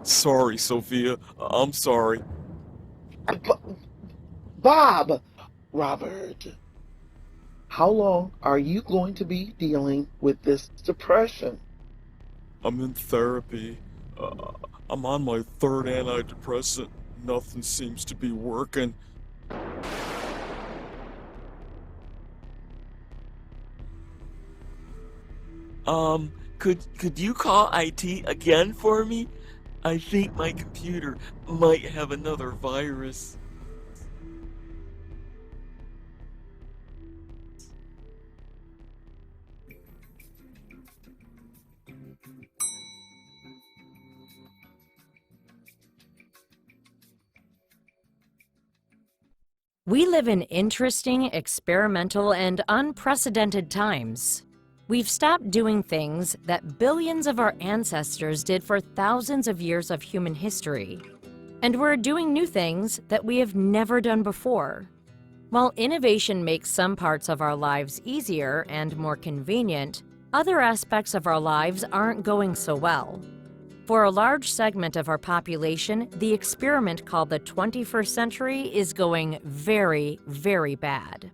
Sorry, Sophia. I'm sorry. B- Bob, Robert, how long are you going to be dealing with this depression? I'm in therapy. Uh, I'm on my third antidepressant. Nothing seems to be working. Could you call IT again for me? I think my computer might have another virus. We live in interesting, experimental, and unprecedented times. We've stopped doing things that billions of our ancestors did for thousands of years of human history. And we're doing new things that we have never done before. While innovation makes some parts of our lives easier and more convenient, other aspects of our lives aren't going so well. For a large segment of our population, the experiment called the 21st century is going very, very bad.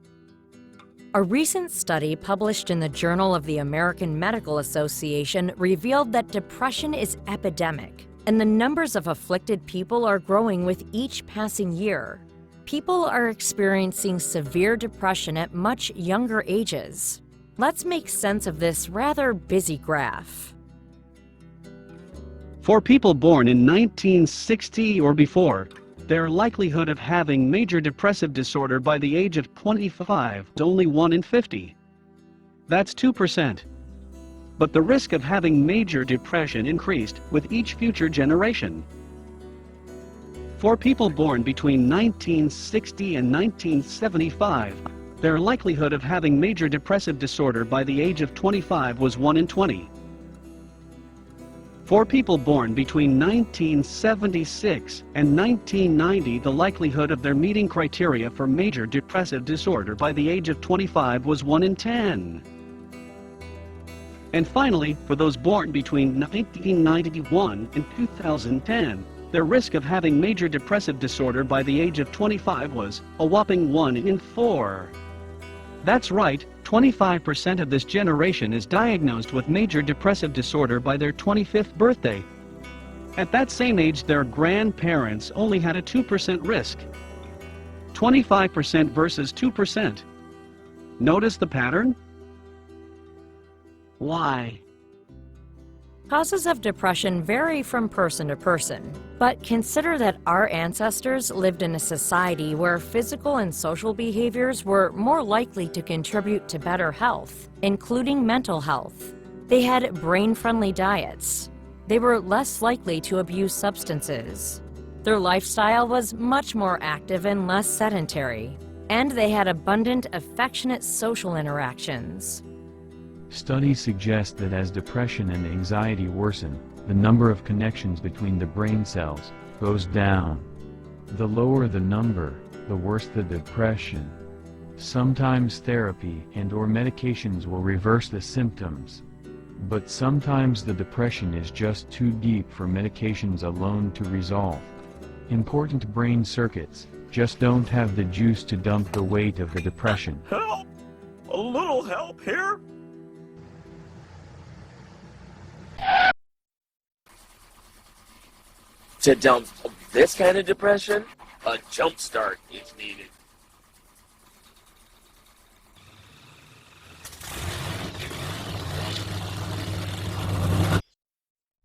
A recent study published in the Journal of the American Medical Association revealed that depression is epidemic, and the numbers of afflicted people are growing with each passing year. People are experiencing severe depression at much younger ages. Let's make sense of this rather busy graph. For people born in 1960 or before, their likelihood of having major depressive disorder by the age of 25 is only 1 in 50. That's 2%. But the risk of having major depression increased with each future generation. For people born between 1960 and 1975, their likelihood of having major depressive disorder by the age of 25 was 1 in 20. For people born between 1976 and 1990, the likelihood of their meeting criteria for major depressive disorder by the age of 25 was 1 in 10. And finally, for those born between 1991 and 2010, their risk of having major depressive disorder by the age of 25 was a whopping 1 in 4. That's right, 25% of this generation is diagnosed with major depressive disorder by their 25th birthday. At that same age, their grandparents only had a 2% risk. 25% versus 2%. Notice the pattern? Why? Causes of depression vary from person to person, but consider that our ancestors lived in a society where physical and social behaviors were more likely to contribute to better health, including mental health. They had brain-friendly diets. They were less likely to abuse substances. Their lifestyle was much more active and less sedentary, and they had abundant, affectionate social interactions. Studies suggest that as depression and anxiety worsen, the number of connections between the brain cells goes down. The lower the number, the worse the depression. Sometimes therapy and/or medications will reverse the symptoms. But sometimes the depression is just too deep for medications alone to resolve. Important brain circuits just don't have the juice to dump the weight of the depression. Help! A little help here? To dump this kind of depression, a jump start is needed.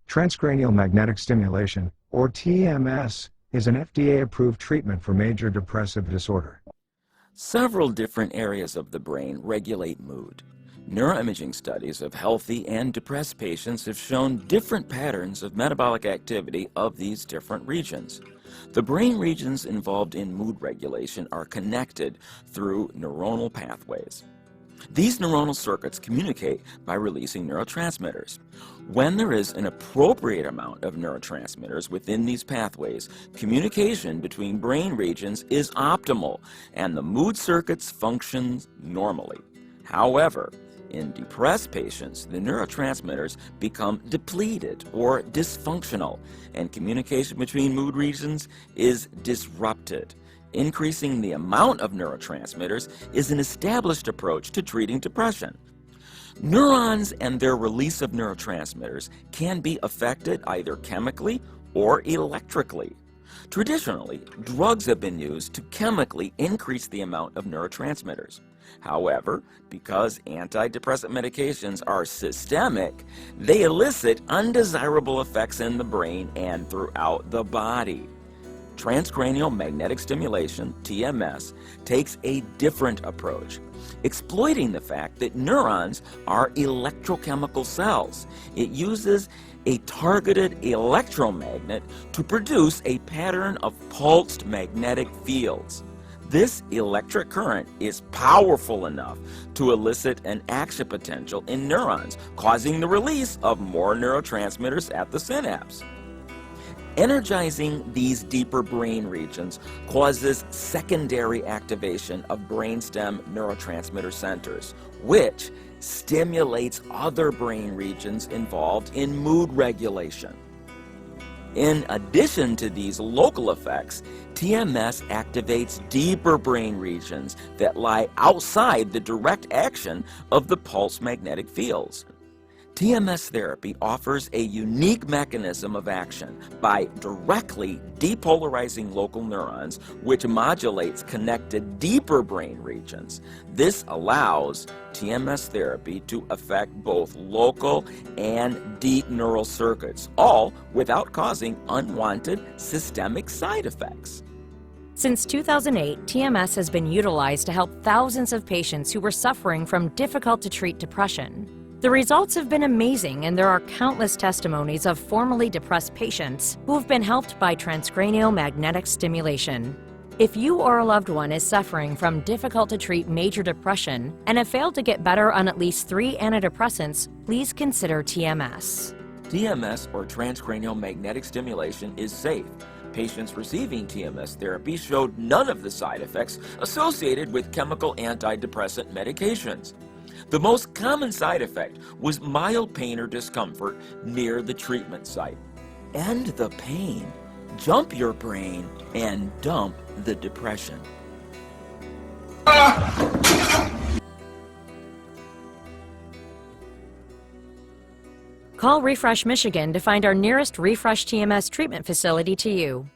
Transcranial magnetic stimulation, or TMS, is an FDA-approved treatment for major depressive disorder. Several different areas of the brain regulate mood. Neuroimaging studies of healthy and depressed patients have shown different patterns of metabolic activity of these different regions. The brain regions involved in mood regulation are connected through neuronal pathways. These neuronal circuits communicate by releasing neurotransmitters. When there is an appropriate amount of neurotransmitters within these pathways, communication between brain regions is optimal and the mood circuits function normally. However, In depressed patients, the neurotransmitters become depleted or dysfunctional, and communication between mood regions is disrupted. Increasing the amount of neurotransmitters is an established approach to treating depression. Neurons and their release of neurotransmitters can be affected either chemically or electrically. Traditionally, drugs have been used to chemically increase the amount of neurotransmitters. However, because antidepressant medications are systemic, they elicit undesirable effects in the brain and throughout the body. Transcranial magnetic stimulation, TMS, takes a different approach, exploiting the fact that neurons are electrochemical cells. It uses a targeted electromagnet to produce a pattern of pulsed magnetic fields. This electric current is powerful enough to elicit an action potential in neurons, causing the release of more neurotransmitters at the synapse. Energizing these deeper brain regions causes secondary activation of brainstem neurotransmitter centers, which stimulates other brain regions involved in mood regulation. In addition to these local effects, TMS activates deeper brain regions that lie outside the direct action of the pulse magnetic fields. TMS therapy offers a unique mechanism of action by directly depolarizing local neurons, which modulates connected deeper brain regions. This allows TMS therapy to affect both local and deep neural circuits, all without causing unwanted systemic side effects. Since 2008, TMS has been utilized to help thousands of patients who were suffering from difficult-to-treat depression. The results have been amazing, and there are countless testimonies of formerly depressed patients who have been helped by transcranial magnetic stimulation. If you or a loved one is suffering from difficult-to-treat major depression and have failed to get better on at least 3 antidepressants, please consider TMS. TMS, or transcranial magnetic stimulation, is safe. Patients receiving TMS therapy showed none of the side effects associated with chemical antidepressant medications. The most common side effect was mild pain or discomfort near the treatment site. End the pain, jump your brain, and dump the depression. Call Refresh Michigan to find our nearest Refresh TMS treatment facility to you.